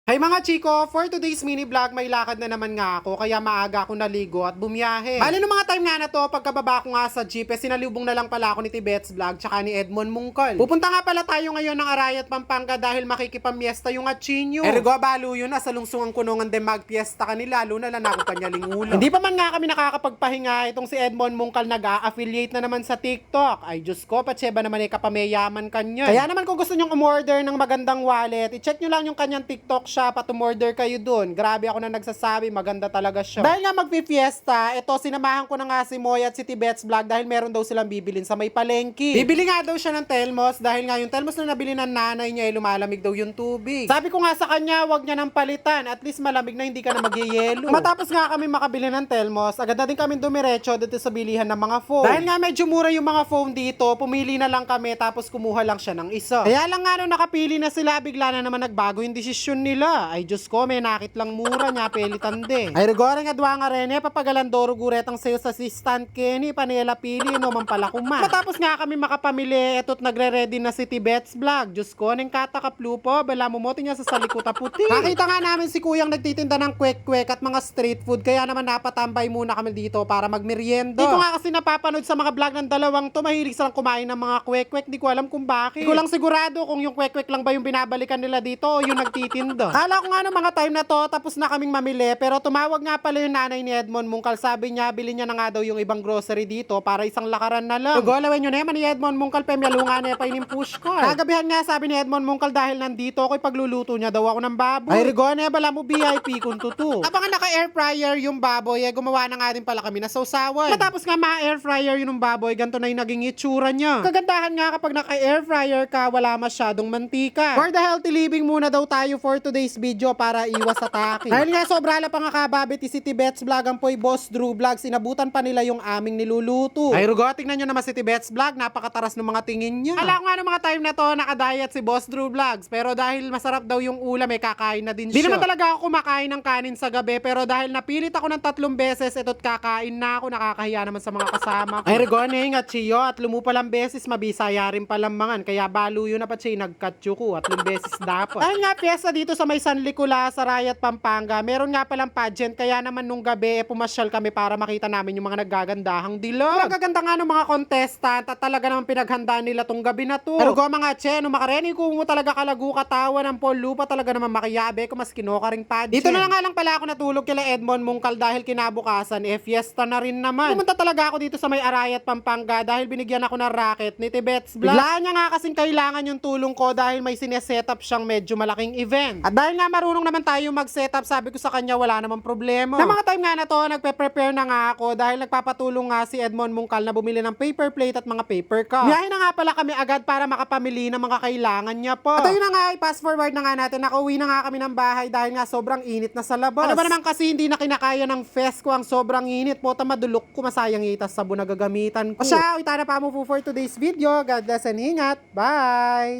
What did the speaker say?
Hi mga chiko, for today's mini vlog may lakad na naman nga ako kaya maaga ako naligo at bumiyahe. Bali nung mga time nga na to, pagkababa ko nga sa jeep, sinalubong na lang pala ako ni Tibets Vlog tsaka ni Edmond Mungkol. Pupunta nga pala tayo ngayon ng Arayat, Pampanga dahil makikipamiesta yung Atchinyo. Ergo balo yun, nasa lungsong ang kunungan din magpiesta kanila, lalo na lang ako panyaling ulo. Hindi pa man nga kami nakakapagpahinga, itong si Edmond Mungkol nag-a-affiliate na naman sa TikTok. Ay Diyos ko, patseba naman ay kapameyaman kanya. Kaya naman kung gusto nyong umorder ng magandang wallet, i-check nyo lang yung kanyang TikTok shop at umorder kayo dun. Grabe ako na nagsasabi, maganda talaga siya. Dahil nga magpipiesta, ito sinamahan ko na nga si Moy at si Tibets Vlog dahil meron daw silang bibilin sa may palengke. Bibili nga daw siya ng Telmos dahil nga yung Telmos na nabili ng nanay niya ay lumalamig daw yung tubig. Sabi ko nga sa kanya, wag niya nang palitan. At least malamig na hindi ka na magyeyelo. Matapos nga kami makabili ng Telmos, agad na din kami dumiretso dito sa bilihan ng mga phone. Dahil nga medyo mura yung mga phone dito, pumili na lang kami tapos kumuha lang siya ng isa. Kaya lang nga nung nakapili na sila, bigla na naman nagbago yung desisyon nila. Ay Diyos ko, may nakit lang mura niya, pelitan din. Ay rigore nga duwa nga rin, papagalandoro guretang sales assistant Kenny, panela pili, no man pala kuma. Matapos nga kami makapamili, eto't nagre-ready na si Tibets Vlog. Diyos ko, neng katakaplupo, bala mumote niya sa salikuta puti. Nakita nga namin si kuyang nagtitinda ng kwek-kwek at mga street food, kaya naman napatambay muna kami dito para magmerienda. Di ko nga kasi napapanood sa mga vlog ng dalawang to, mahilig silang kumain ng mga kwek-kwek, di ko alam kung bakit. Di ko lang sigurado kung yung kwek-kwek lang ba yung binabalikan nila dito o yung nagtitinda. Kala ko nga nung mga time na to, tapos na kaming mamili, pero tumawag nga pala yung nanay ni Edmond Mungkal. Sabi niya, bilhin niya na nga daw yung ibang grocery dito para isang lakaran na lang. Nagolawin nyo naman ni Edmond Mungkal, pemyalunga na pa ining push card. Kagabihan nga sabi ni Edmond Mungkal dahil nandito ako, pagluluto niya daw ako ng baboy. Ay rigone, bala mo VIP kung tutu. Kapag naka-air fryer yung baboy, gumawa na nga din pala kami na sausawan. Matapos nga ma-air fryer yung baboy, ganito na yung naging itsura niya. Kagandahan nga kapag naka-air fryer ka, wala masyadong mantika. For the healthy living muna daw tayo for today's video para iwas sa atake. Dahil nga sobra la pa nga kababit si Tibets Vlog ang po'y Boss Drew Vlog, sinabutan pa nila yung aming niluluto. Ay rugo, tingnan nyo naman si Tibets Vlog, napakataras ng mga tingin niya. Alam ko nga ng mga time na to, nakadiet si Boss Drew Vlogs, pero dahil masarap daw yung ulam, kakain na din siya. Di naman talaga ako kumakain ng kanin sa gabi, pero dahil napilit ako ng 3 beses, ito't kakain na ako, nakakahiya naman sa mga kasama ko. Ay rugo, at siyo, at lumupalang beses, mabisaya rin palang mangan, kaya baluyo na pa siya nagkatyo ko, 3 beses dapat. Dahil nga pyesa dito sa may San Nicolas, sa Arayat, Pampanga, meron nga palang pageant, kaya naman nung gabi, pumasyal kami para makita namin yung mga naggagandahang dilog. Nagaganda nga ng mga contestant at talaga naman pinaghandaan nila tong gabi na to. Pero go mga che, nung makareni kung mo talaga kalagu katawan ng lupa talaga naman makiyabe kung mas kinoka ring pageant. Dito na nga lang pala ako natulog kila Edmond Mungkal dahil kinabukasan, fiesta na rin naman. Pumunta talaga ako dito sa may Arayat, Pampanga dahil binigyan ako ng racket ni Tibets Vlog. Biglaan niya nga kasing kailangan yung tulong ko dahil may sinesetup siyang medyo malaking event. At dahil nga marunong naman tayo mag-setup, sabi ko sa kanya wala namang problema. Na mga time nga na to, nagpe-prepare na nga ako dahil nagpapatulong nga si Edmond Mungkal na bumili ng paper plate at mga paper cup. Biyahe na nga pala kami agad para makapamili ng mga kailangan niya po. At ayun na nga, fast forward na nga natin, nakauwi na nga kami ng bahay dahil nga sobrang init na sa labas. Ano ba naman kasi hindi na kinakaya ng fest ko ang sobrang init po, madulok ko, masayang itas sabon na gagamitan ko. O siya, itana pa mo po for today's video. God bless and ingat. Bye!